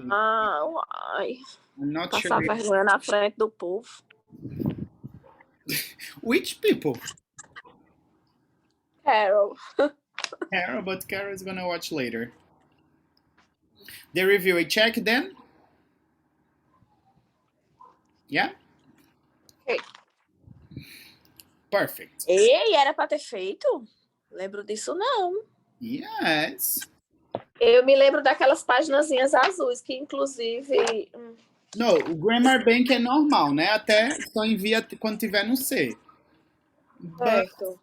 Uai. I'm not Passar sure. vergonha na frente do povo. Which people? Carol. Carol, but Carol is gonna watch later. The review, I check then? Yeah? Okay. Perfect. Ei, era pra ter feito? Lembro disso, não. Yes. Eu me lembro daquelas paginazinhas azuis, que inclusive... No, o Grammar Bank é normal, né? Até só envia quando tiver no C. But Certo.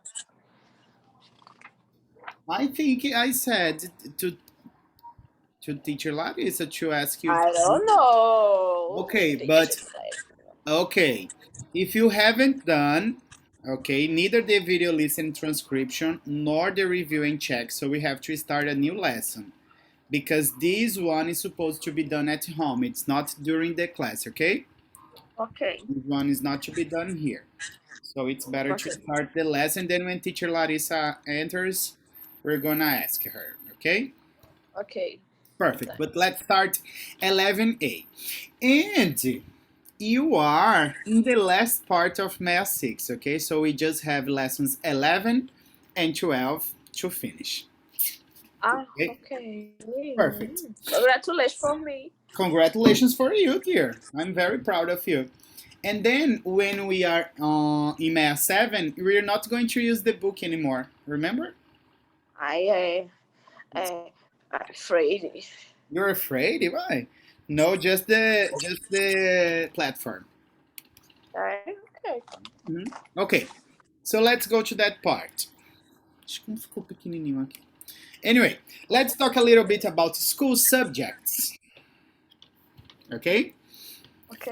I think I said to teacher Larissa to ask you. I don't know. Okay, but okay. If you haven't done, okay, neither the video listen transcription nor the review and check, so we have to start a new lesson because this one is supposed to be done at home. It's not during the class, okay? Ok. This one is not to be done here. So it's better to start the lesson. Then when teacher Larissa enters, we're gonna ask her, okay? Ok. Perfect. But let's start 11A. And you are in the last part of MEA6, okay? So we just have lessons 11 and 12 to finish. Okay. Perfect. Congratulations for me. Congratulations for you, dear. I'm very proud of you. And then when we are in MEA7, we're not going to use the book anymore. Remember? I am afraid. You're afraid? Why? No, just the platform. Okay. Okay, so let's go to that part. Acho que ficou pequenininho aqui. Anyway, let's talk a little bit about school subjects. Okay?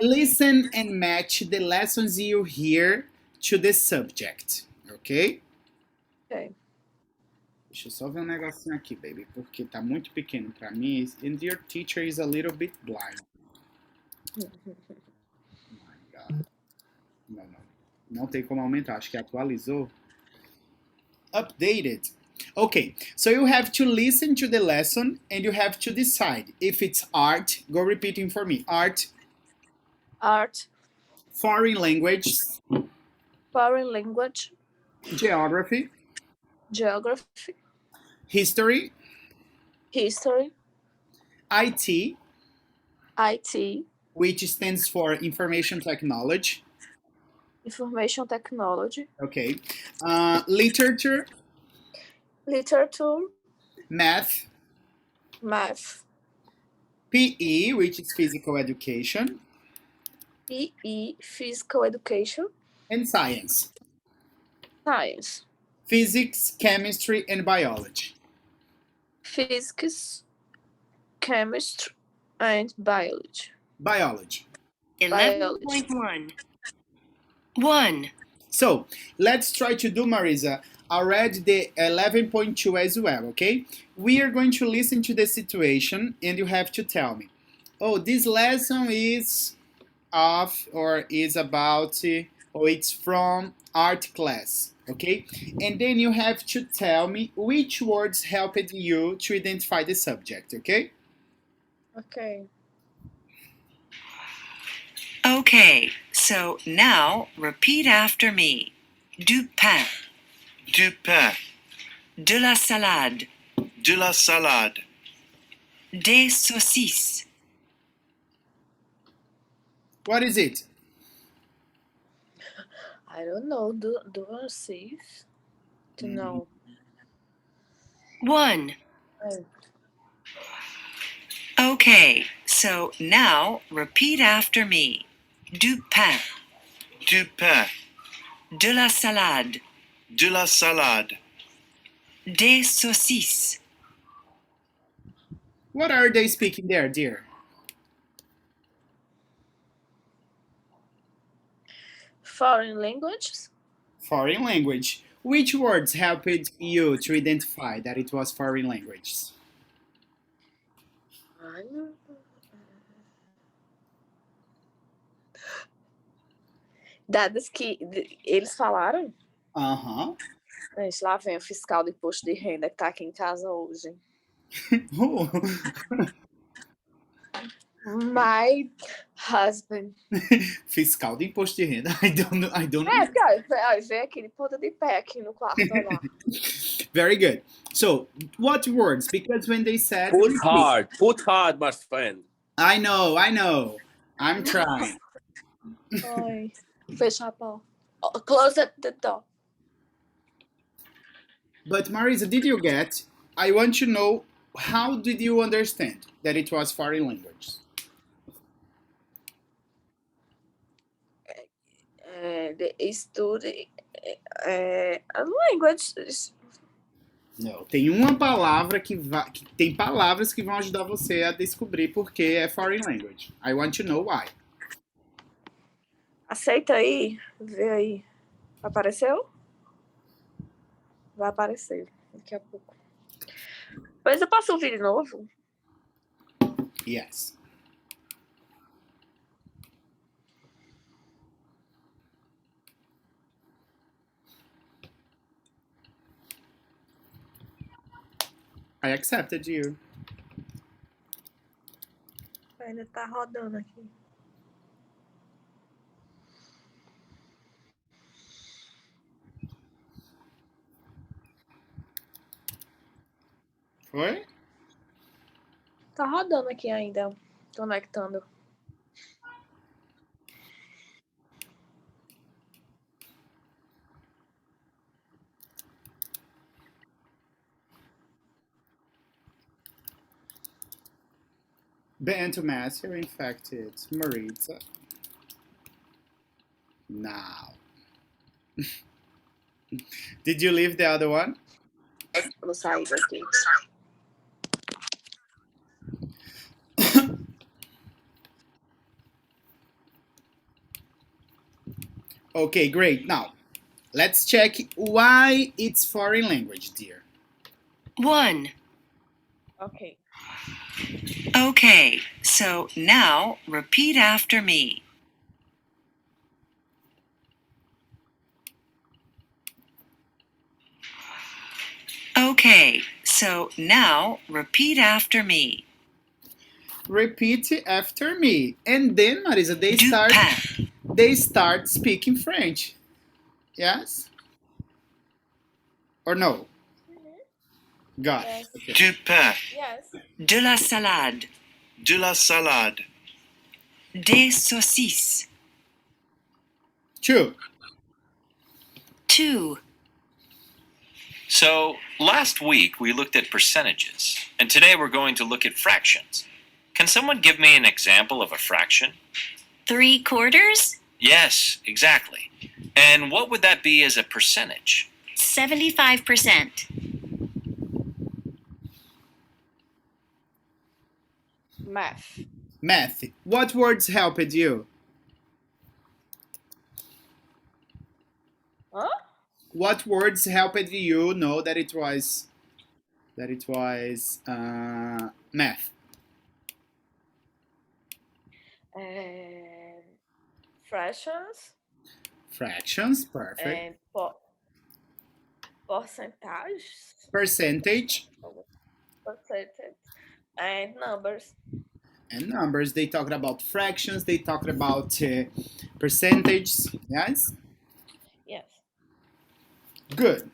Listen and match the lessons you hear to the subject. Ok? Ok. Deixa eu só ver um negocinho aqui, baby, porque tá muito pequeno pra mim. And your teacher is a little bit blind. Oh my God. Não, não. Não tem como aumentar. Acho que atualizou. Updated. Okay, so you have to listen to the lesson and you have to decide if it's art. Go repeating for me. Art. Art. Foreign language. Foreign language. Geography. Geography. History. History. IT. IT. Which stands for information technology. Information technology. Okay. Literature. Literature. Math. Math. PE, which is physical education. PE, physical education. And science. Science. Physics, chemistry, and biology. Physics, chemistry, and biology. Biology. 11.1. 1. So let's try to do, Marisa, already the 11.2 as well, okay? We are going to listen to the situation and you have to tell me, oh, this lesson is of or is about or it's from art class, okay? And then you have to tell me which words helped you to identify the subject, okay? Okay. Okay, so now repeat after me. Du pain. Du pain. De la salade. De la salade. Des saucisses. What is it? I don't know. Do you see? To know. 1. Oh. Okay, so now repeat after me. Du pain. Du pain. De la salade. De la salade. Des saucisses. What are they speaking there, dear? Foreign languages? Foreign language. Which words helped you to identify that it was foreign languages? Dados que eles falaram? Aham. Gente, lá vem o fiscal do imposto de renda que tá aqui em casa hoje. My husband. Fiscal do imposto de renda. I don't know. Porque vem aquele ponta de pé aqui no quarto, olha lá. Very good. So, what words? Because when they said Put repeat. hard, my friend. I know. I'm trying. Oi. Fecha a porta. Close the door. But Marisa, did you get? I want to know how did you understand that it was foreign language? The study language. Não, tem uma palavra que tem palavras que vão ajudar você a descobrir porque é foreign language. I want to know why. Aceita aí, vê aí. Apareceu? Vai aparecer daqui a pouco. Depois eu passo um vídeo novo. Yes. I accepted you. Ainda tá rodando aqui. Foi? Tá rodando aqui ainda, conectando. Bento Master infected Maritza. Now. Did you leave the other one? Vou sair daqui. Okay, great. Now, let's check why it's foreign language, dear. 1. Ok. Okay, so now repeat after me. Okay, so now repeat after me. Repeat after me. And then, Marisa, they start speaking French. Yes? Or no? Got it. Yes. Okay. Du pain. Yes. De la salade. De la salade. Des saucisses. 2. 2. So, last week we looked at percentages, and today we're going to look at fractions. Can someone give me an example of a fraction? 3/4, Yes, exactly. And what would that be as a percentage? 75%. Math. What words helped you? Hã? What words helped you know that it was math? Fractions Fractions, perfect. and percentage. Percentage Percentage and numbers. and numbers. They talked about fractions. They talked about percentages. Yes. Yes. Good.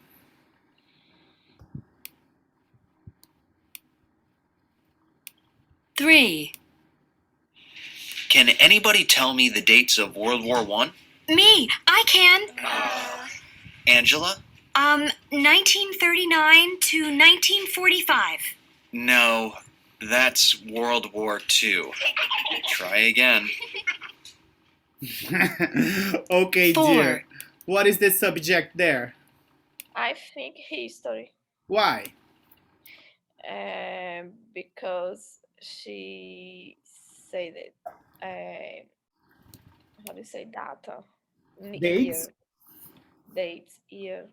Three. Can anybody tell me the dates of World War I? Me, I can. Angela? 1939 to 1945. No, that's World War II. Try again. Okay, 4. dear. What is the subject there? I think history. Why? Because she said it. How do you say data? Dates? Dates, year.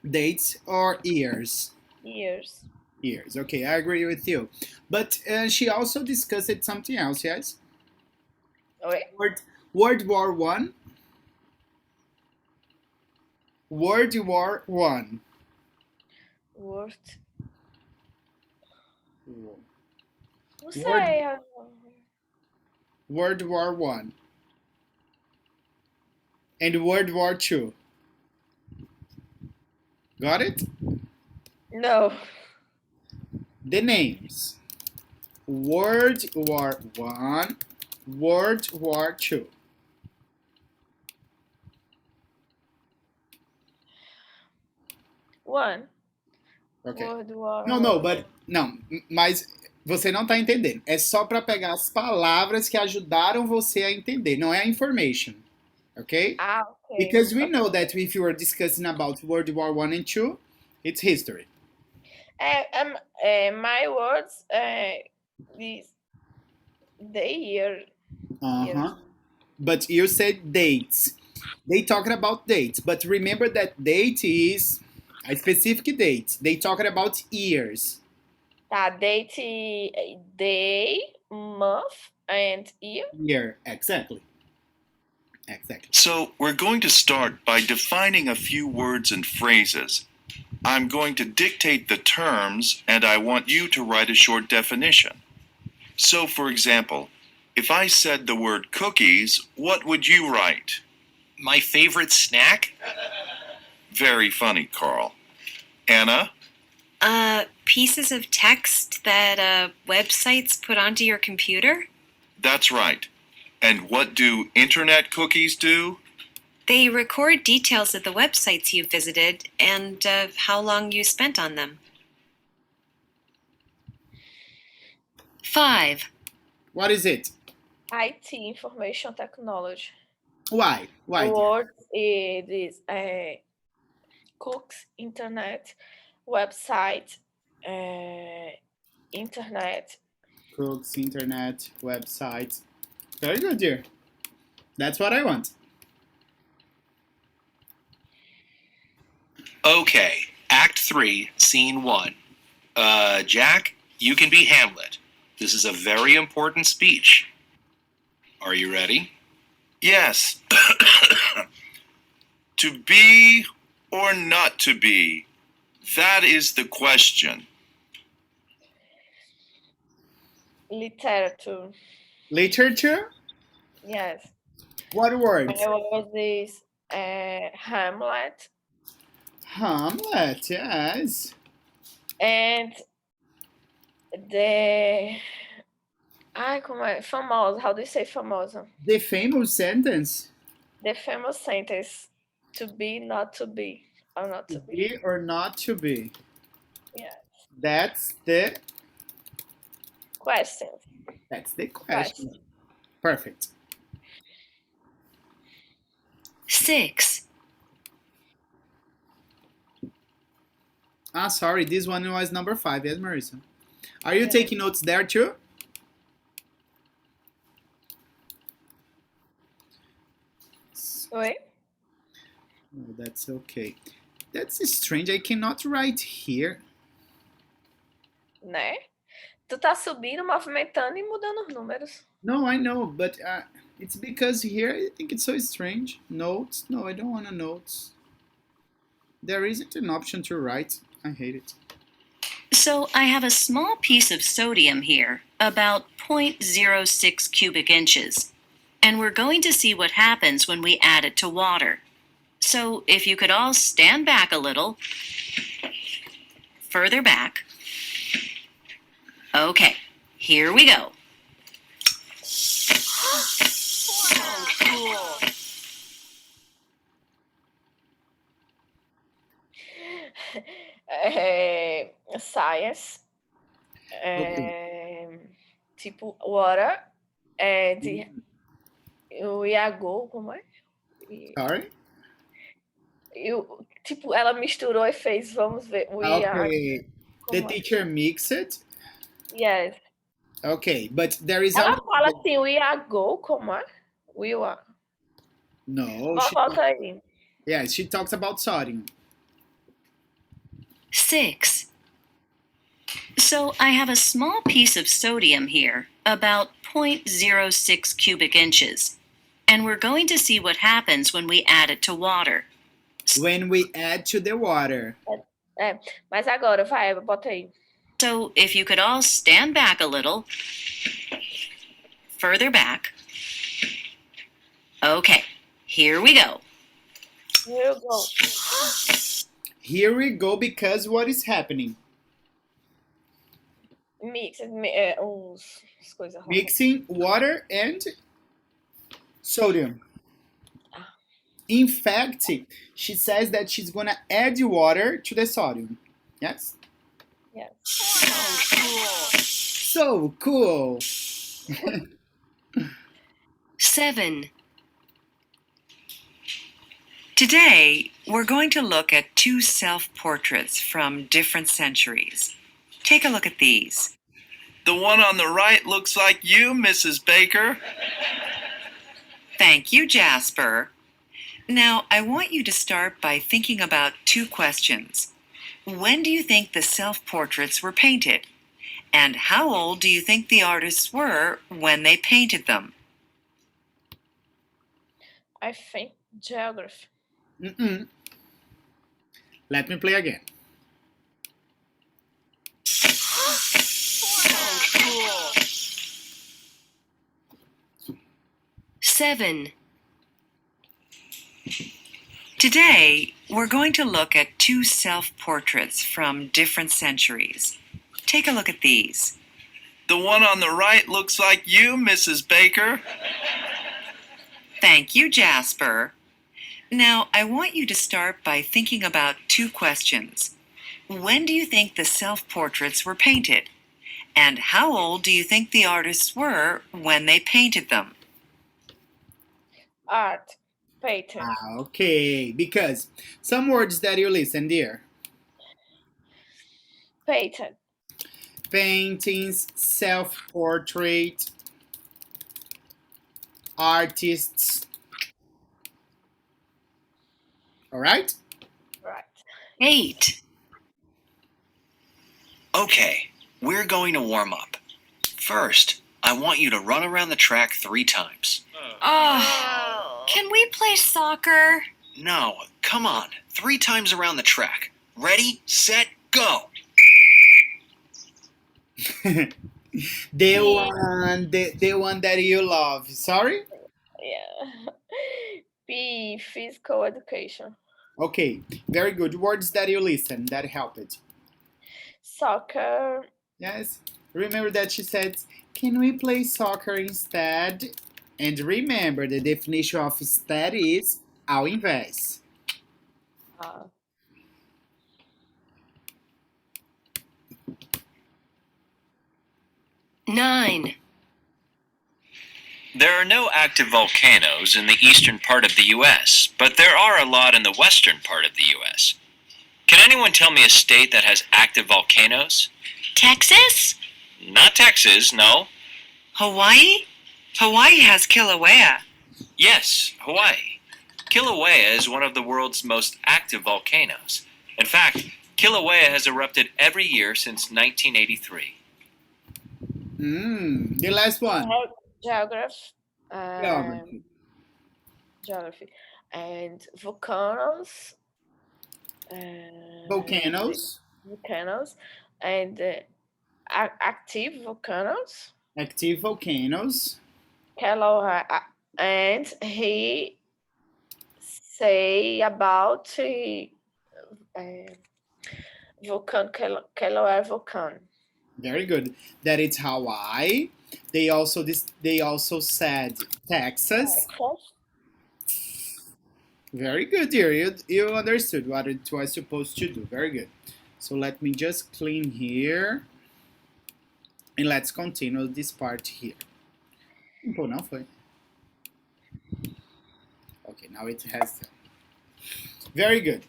Dates or years? Years. Years. Okay, I agree with you. But she also discussed something else, yes? Wait. World War One. World War One. Word. Não World, sei. World War One and World War Two. Got it? Não. The names. World War One, World War Two. One. Ok. World War. Não, não, mas você não está entendendo. É só para pegar as palavras que ajudaram você a entender, não é a information, ok? Ah, ok. Because we Ok. know that if you are discussing about World War One and Two, it's history. My words, this, the year. Uh-huh. But you said dates. They talking about dates, but remember that date is a specific date. They talking about years. Tá, date, day, month, and year. Year, exactly. Exactly. So, we're going to start by defining a few words and phrases. I'm going to dictate the terms, and I want you to write a short definition. So, for example, if I said the word cookies, what would you write? My favorite snack? Very funny, Carl. Anna? Pieces of text that websites put onto your computer? That's right. And what do internet cookies do? They record details of the websites you visited and how long you spent on them. 5. What is it? IT, information technology. Why? Why? Word is cooks, internet, website, internet. Cooks, internet, websites. Very good, dear. That's what I want. Okay, Act 3, Scene 1. Jack, you can be Hamlet. This is a very important speech. Are you ready? Yes. To be or not to be? That is the question. Literature. Literature? Yes. What words? My word is Hamlet Hamlet, yes. and the. Ai, como é? Famosa. How do you say famosa? The famous sentence. The famous sentence. To be, not to be. Or not To to be. be or not to be. Yeah. That's the Question. question. Perfect. 6. Ah, sorry, this one was number 5. Yes, Marissa. Are you Yeah. taking notes there too? Oi? Oh, that's okay. That's strange. I cannot write here. Né? Tu tá subindo, movimentando e mudando os números. No, I know, but it's because here I think it's so strange. Notes? No, I don't want to notes. There isn't an option to write. I hate it. So I have a small piece of sodium here, about 0.06 cubic inches. And we're going to see what happens when we add it to water. So if you could all stand back a little, further back. Okay, here we go. Science. Okay. Tipo, water. O Iago, como é? Sorry? Tipo, ela misturou e fez, vamos ver. O Okay. The Como é? teacher mixed it. Yes. Okay, but there is Ela also... fala assim, we are go, como é? We are. No, Volta aí. yeah, she talks about sodium. 6. So I have a small piece of sodium here, about 0.06 cubic inches. And we're going to see what happens when we add it to water. When we add to the water. Mas agora, vai, bota aí. So if you could all stand back a little, further back. Okay, here we go. Here you go. Here we go, because what is happening? As coisas rolam. Mixing water and sodium. In fact, she says that she's gonna add water to the sodium. Yes? Yes. So cool. 7. Today, we're going to look at 2 self-portraits from different centuries. Take a look at these. The one on the right looks like you, Mrs. Baker. Thank you, Jasper. Now, I want you to start by thinking about 2 questions. When do you think the self-portraits were painted? And how old do you think the artists were when they painted them? I think geography. Let me play again. Seven. Today, we're going to look at 2 self-portraits from different centuries. Take a look at these. The one on the right looks like you, Mrs. Baker. Thank you, Jasper. Now, I want you to start by thinking about 2 questions. When do you think the self-portraits were painted? And how old do you think the artists were when they painted them? Art. Painting. Okay, because some words that you listen, dear. Painting. Paintings, self-portrait, artists. All right? Right. 8. Okay, we're going to warm up. First, I want you to run around the track 3 times. Oh, can we play soccer? No, come on, 3 times around the track. Ready, set, go! The one that you love. Sorry? Yeah. P. Physical education. Okay, very good. Words that you listen, that help it. Soccer. Yes. Remember that she said, can we play soccer instead? And remember, the definition of instead is ao invés. 9. There are no active volcanoes in the eastern part of the U.S., but there are a lot in the western part of the U.S. Can anyone tell me a state that has active volcanoes? Texas? Not Texas, no. Hawaii? Hawaii has Kilauea. Yes, Hawaii. Kilauea is one of the world's most active volcanoes. In fact, Kilauea has erupted every year since 1983. The last one. Geography. Geography. Geography. And volcanoes. Volcanoes. Volcanoes. And active volcanoes. Active volcanoes. And he say about volcano, Kilauea volcano. Very good. That it's Hawaii. They also said Texas. Very good, dear. You understood what it was supposed to do. Very good. So let me just clean here. And let's continue this part here. Simple, não foi? Okay, now it has. Very good.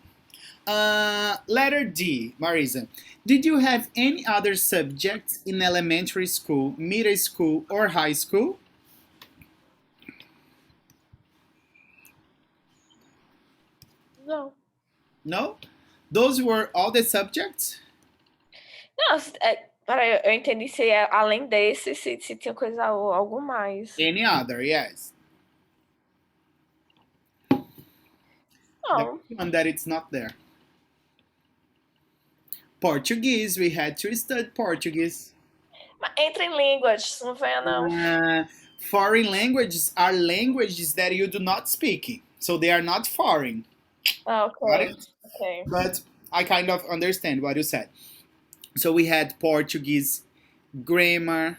Letter D, Marisa. Did you have any other subjects in elementary school, middle school, or high school? No. No? Those were all the subjects? Não, peraí, eu entendi se além desse, se tinha coisa algo mais. Any other, yes. Não. The one that it's not there. Portuguese, we had to study Portuguese. Mas entra em línguas, não venha não. Foreign languages are languages that you do not speak, so they are not foreign. Ah, Got ok. it? Ok. But I kind of understand what you said. So we had Portuguese, grammar.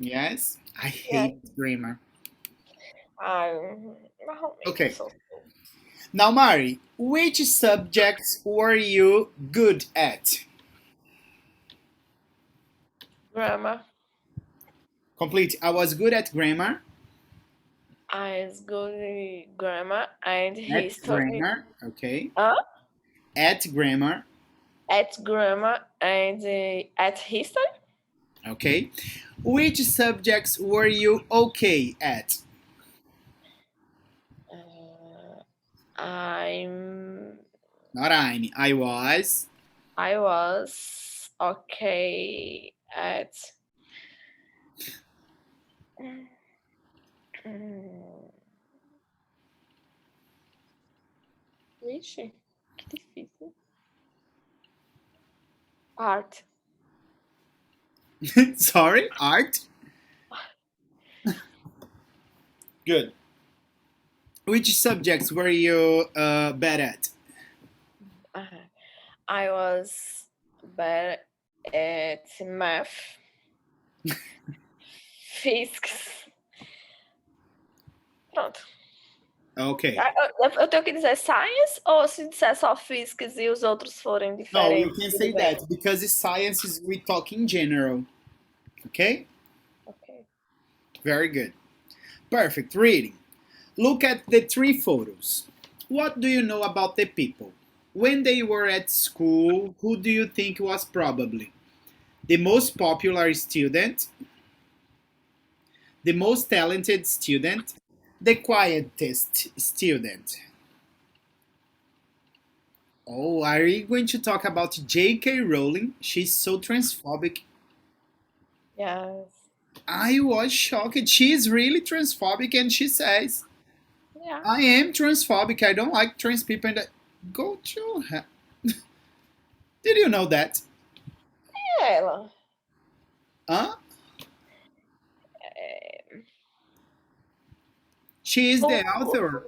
Yes, I hate grammar. Ai, marromeno. Okay. Now, Mari, which subjects were you good at? Grammar. Complete. I was good at grammar. I was good at grammar and At history. grammar. Okay. Huh? At grammar. At grammar and at history. Okay. Which subjects were you okay at? I'm. Not I'm. I was. I was okay at. Vixe, que difícil. Art. Sorry, art. Good. Which subjects were you bad at? I was bad at math, physics. Pronto. Okay. Eu tenho que dizer science ou se disser só physics e os outros forem No, diferentes? you can say that because science is we talk in general. Okay? Okay. Very good. Perfect. Reading. Look at the three photos. What do you know about the people? When they were at school, who do you think was probably the most popular student, the most talented student, the quietest student? Oh, are you going to talk about J.K. Rowling? She's so transphobic. Yes. I was shocked. She is really transphobic, and she says, Yeah. I am transphobic. I don't like trans people. And go to hell. Did you know that? Ela. Huh? She is the author.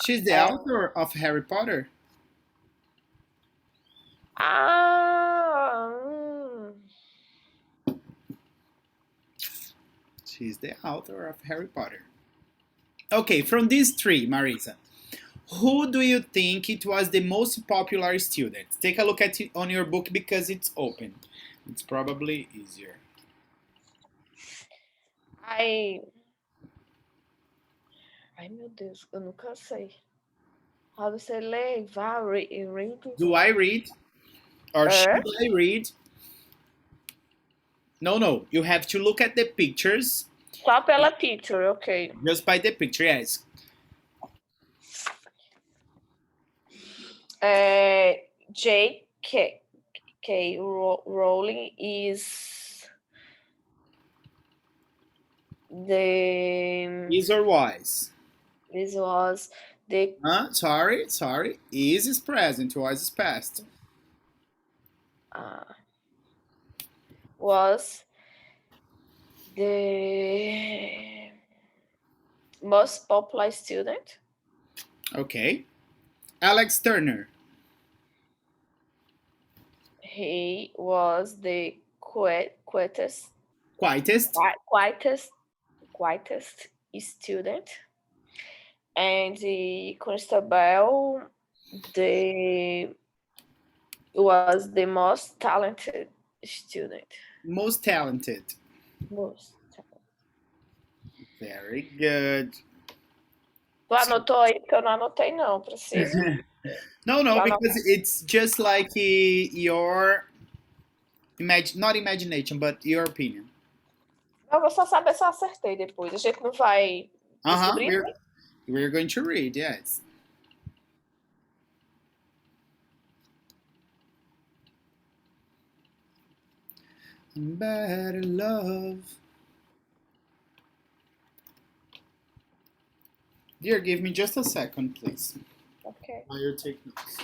She's the author of Harry Potter. Ah. She's the author of Harry Potter. Okay, from these three, Marisa, who do you think it was the most popular student? Take a look at it on your book because it's open. It's probably easier. Ai, meu Deus, eu nunca sei. How to say read? Do I read? Or should I read? No. You have to look at the pictures. Só pela picture, ok. Just by the picture, yes. J.K. Rowling is the. Is or was? This was the. Sorry. Is present, was is past. Was the most popular student. Okay. Alex Turner. He was the quietest student. And the constable was the most talented student. Most talented. Very good. Tu anotou aí? Porque eu não anotei, não. Preciso. No, because it's just like your not imagination, but your opinion. Eu vou só saber se eu acertei depois. A gente não vai descobrir? We're going to read, yes. Better love. Dear, give me just a second, please. Okay. While you take notes.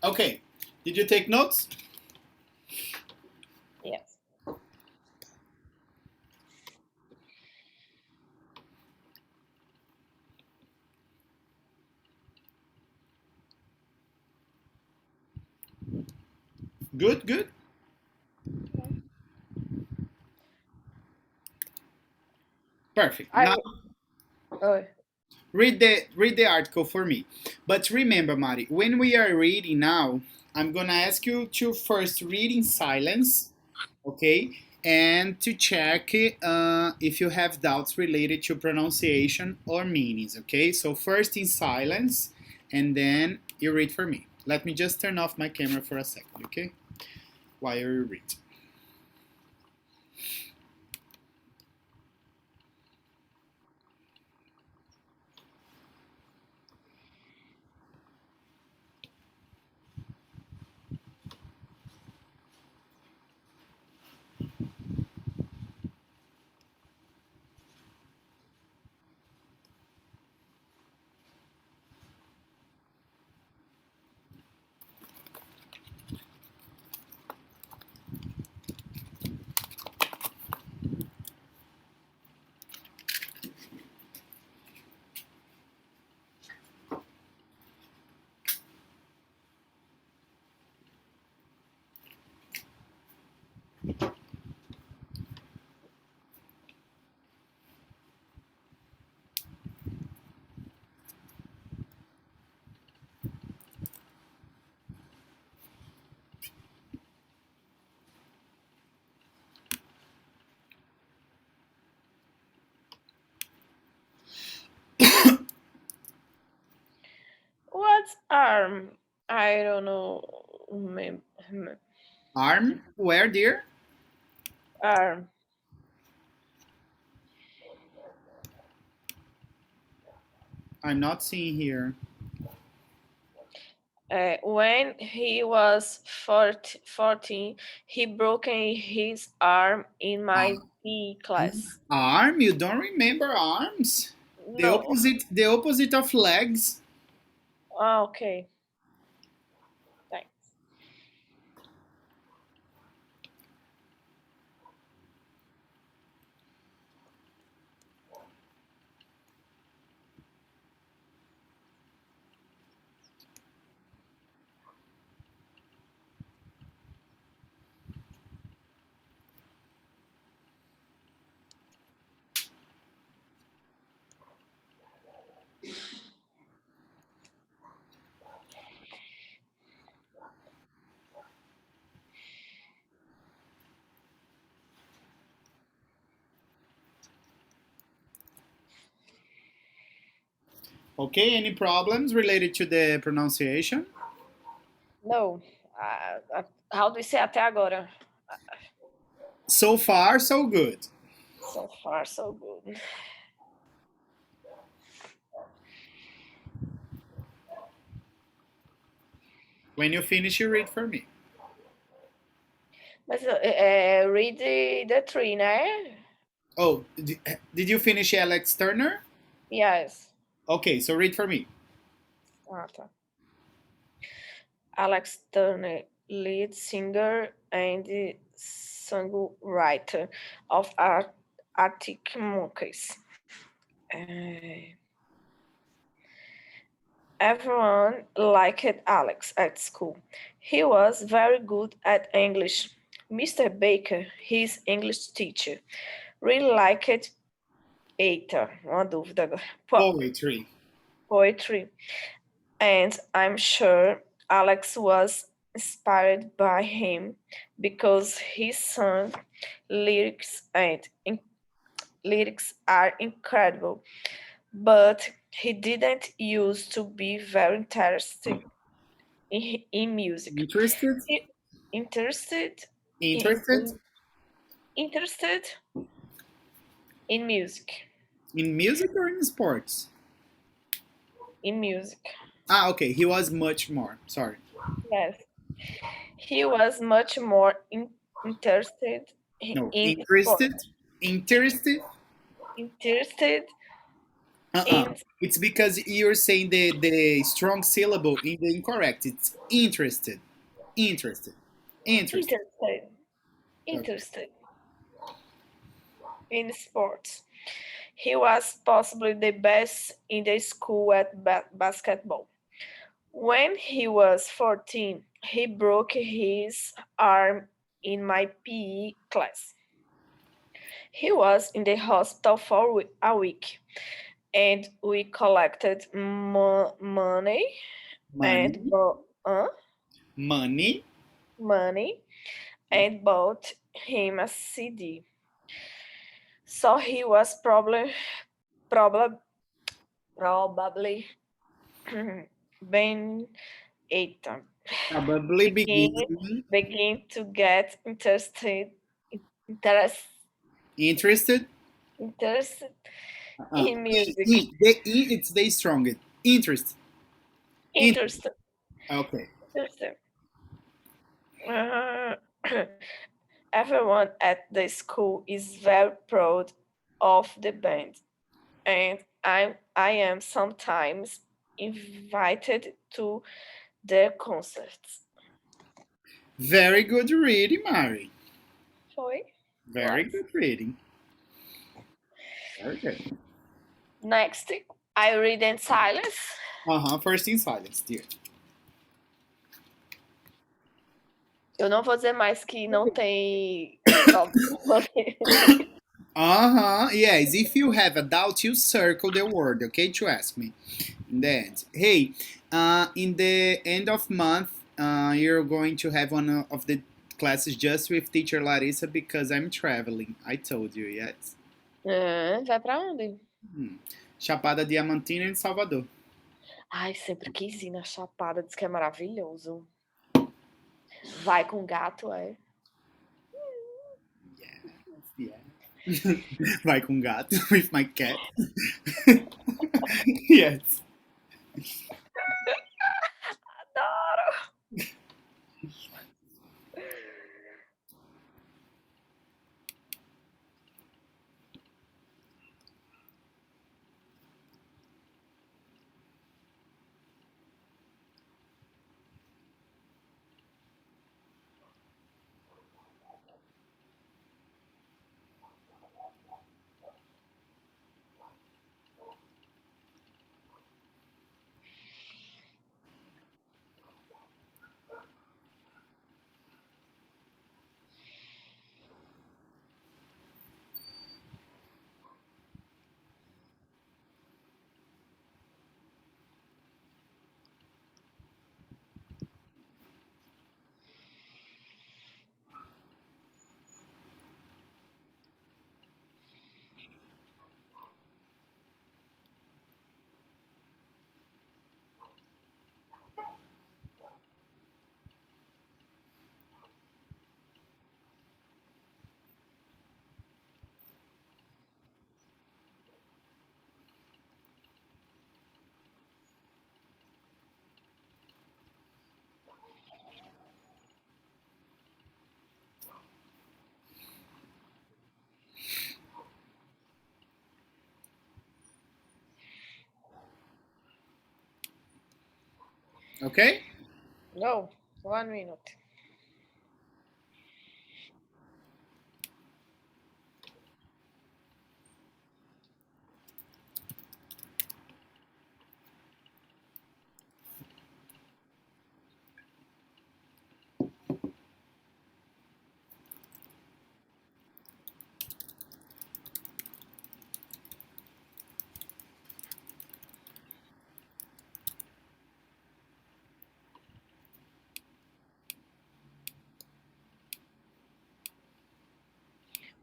Okay. Did you take notes? Yes. Good, good. Perfect. I Now oh, read the article for me. But remember, Mari, when we are reading now, I'm gonna ask you to first read in silence, okay? And to check if you have doubts related to pronunciation or meanings, okay? So first in silence, and then you read for me. Let me just turn off my camera for a second, okay? While you read. what's arm? I don't know. Arm, where, dear? Arm. I'm not seeing here. When he was 14, he broke his arm in my PE class. Arm? You don't remember arms? No. The opposite of legs. Ah, okay. Thanks. Okay, any problems related to the pronunciation? No. How do we say até agora? So far, so good. So far, so good. When you finish, you read for me. Mas read the tree, né? Oh, did you finish Alex Turner? Yes. Okay, so read for me. Ah, tá. Alex Turner, lead singer and songwriter of Arctic Monkeys. Everyone liked Alex at school. He was very good at English. Mr. Baker, his English teacher, really liked Eita, uma dúvida agora. Poetry. Poetry. And I'm sure Alex was inspired by him because his song lyrics and lyrics are incredible. But he didn't used to be very interested in music. Interested? I- Interested Interested interested in music. in music or in sports? In music. Ah, okay. He was much more. Sorry. Yes. He was much more interested No, in sport. interested. Interested. Interested Uh-uh. In It's because you're saying the strong syllable in the incorrect. It's interested. Interested. Interested. interested, Okay. interested in sports. He was possibly the best in the school at basketball. When he was 14, he broke his arm in my PE class. He was in the hospital for a week, and we collected money and Money. Money. money and bought him a CD. So he was probably probably been 8 Probably begin beginning. begin to get interest, Interested. interested Uh-uh. in E, music. e. The E, it's the strongest. Interest. Interest. Interested, Okay. interested. Uh, everyone at the school is very proud of the band, and I am sometimes invited to their concerts. Very good reading, Mari. Foi? Very Was. good reading. Very good. Next, I read in silence. Uh-huh. First in silence, dear. Eu não vou dizer mais que não tem problema. Uh-huh. Yes, if you have a doubt, you circle the word, okay, to ask me. In the end. Hey, in the end of month, you're going to have one of the classes just with teacher Larissa because I'm traveling. I told you, yes. Vai pra onde? Chapada Diamantina em Salvador. Ai, sempre quis ir na Chapada, diz que é maravilhoso. Vai com gato, é? Yeah. Vai com gato, with my cat. Yes. Adoro! Okay? No, 1 minute.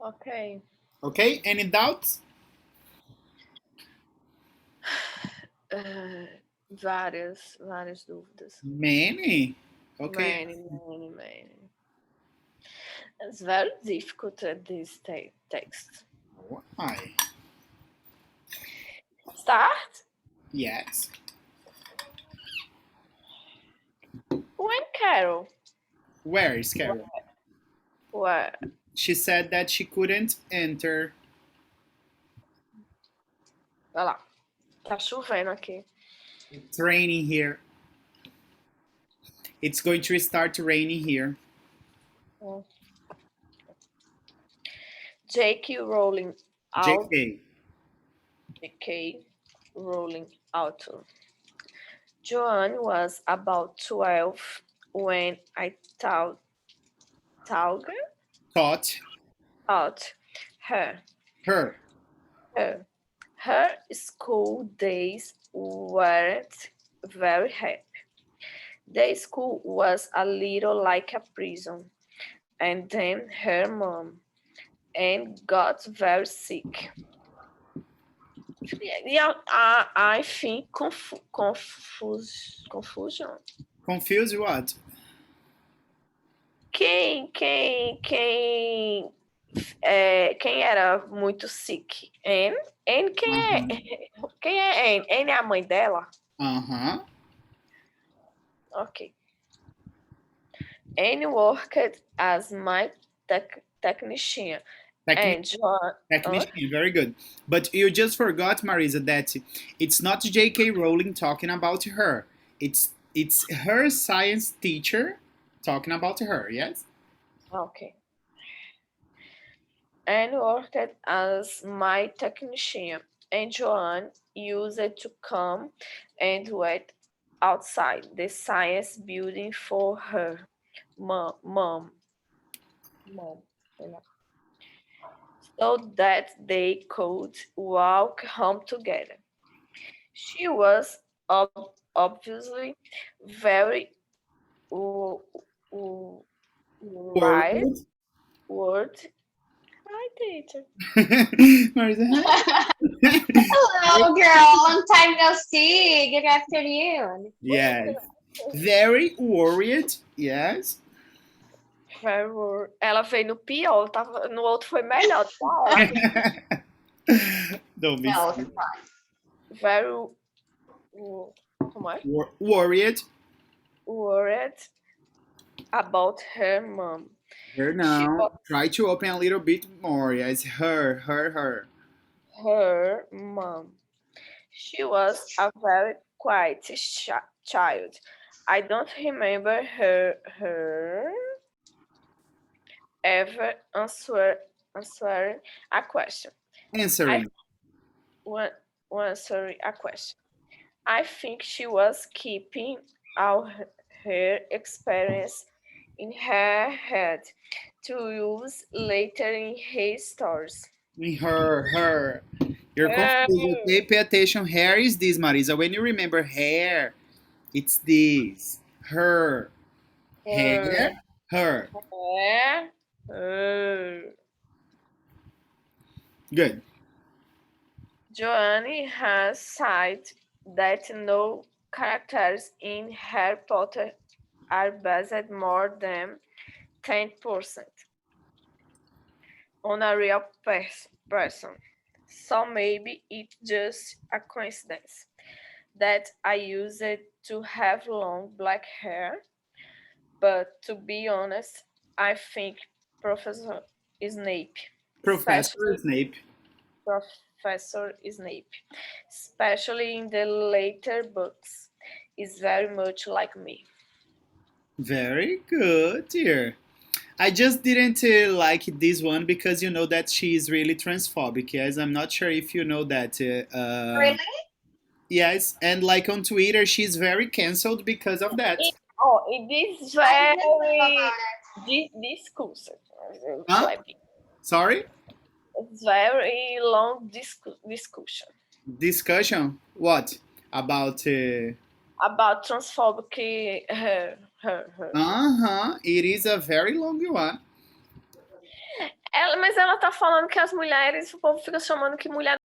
Ok. Okay? Any doubts? Várias dúvidas. Many. Okay. Many. It's very difficult at this text. Why? Start? Yes. When Carol? Where is Carol? Where? She said that she couldn't enter. Vai lá. Tá chovendo aqui. It's raining here. It's going to start raining here. J.K. Rowling out. JK. J.K. Rowling author. Joanne was about 12 when I taught Taught her. her. Her school days weren't very happy. The school was a little like a prison, and then her mom and got very sick. Yeah, I think confusion. Confused what? Quem era muito sick? Anne? Anne quem é? Quem é Anne? Anne é a mãe dela? Uh-huh. Ok. Anne worked as my technician. And John, Technician, very good. But you just forgot, Marisa, that it's not J.K. Rowling talking about her. It's her science teacher talking about her, yes? okay. And worked as my technician. And Joanne used it to come and wait outside the science building for her mom. So that they could walk home together. She was obviously very right word. Hi, teacher. Marisa, Hello, girl. Long time no see. Good afternoon. yes. Very worried, yes. Ela veio no pior, tava, no outro foi melhor. Tá? Don't be No, silly. it's fine. Very como é? Worried. Worried about her mom. Her now. Try to open a little bit more. Yes, her. Her mom. She was a very quiet child. I don't remember her ever answering a question. Answering. Answering a question. I think she was keeping all her experience in her head to use later in her stories. Her. You're confused. Okay, pay attention. Hair is this, Marisa. When you remember hair, it's this. Her. Hair. Her. Good. Joanne has said that no characters in Harry Potter are based more than 10% on a real person. So maybe it's just a coincidence that I used it to have long black hair. But to be honest, I think Professor Snape, Professor Snape. Professor Snape, especially in the later books, is very much like me. Very good, dear. I just didn't like this one because you know that she is really transphobic. Yes, I'm not sure if you know that. Really? Yes, and like on Twitter, she's very cancelled because of that. It is very discursive. Huh? Sorry? It's very long discussion. Discussion? What? About. About transphobic her. It is a very long one. Mas ela tá falando que as mulheres, o povo fica chamando que mulher